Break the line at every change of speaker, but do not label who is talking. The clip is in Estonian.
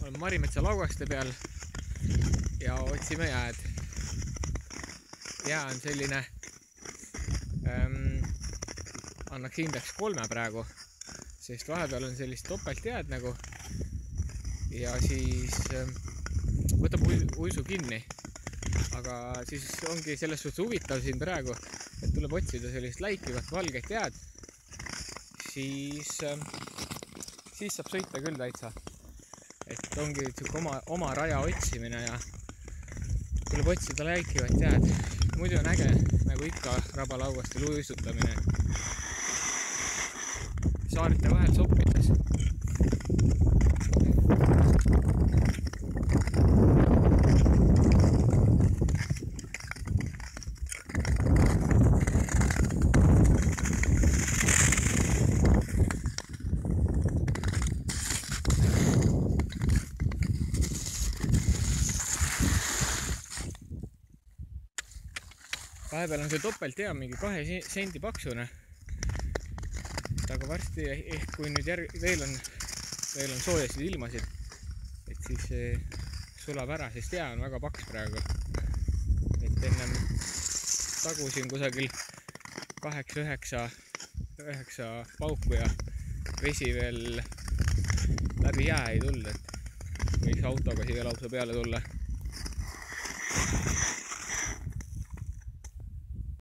Olen Marimetsa laugaste peal ja otsime jääd. Jää on selline, annaks hindeks 3 praegu, sest vahepeal on sellist topeltjääd nagu ja siis võtab uisu kinni. Aga siis ongi selles suhtes huvitav siin praegu, et tuleb otsida sellist läikivat valget jääd, siis saab sõita küll täitsa. Et ongi oma raja otsimine ja tuleb otsida läikivat jääd. Muidu on äge, nagu ikka rabalaugastel uisutamine. Saarite vahel soppides. Vahepeal on see topeltjää mingi 2 sendi paksune. Aga varsti ehk kui nüüd veel on soojasid ilmasid, et siis sulab ära, sest jää on väga paks praegu. Et ennem tagusin kusagil 8-9 pauku ja vesi veel läbi jää ei tulnud, et võiks autoga siia lausa peale tulla.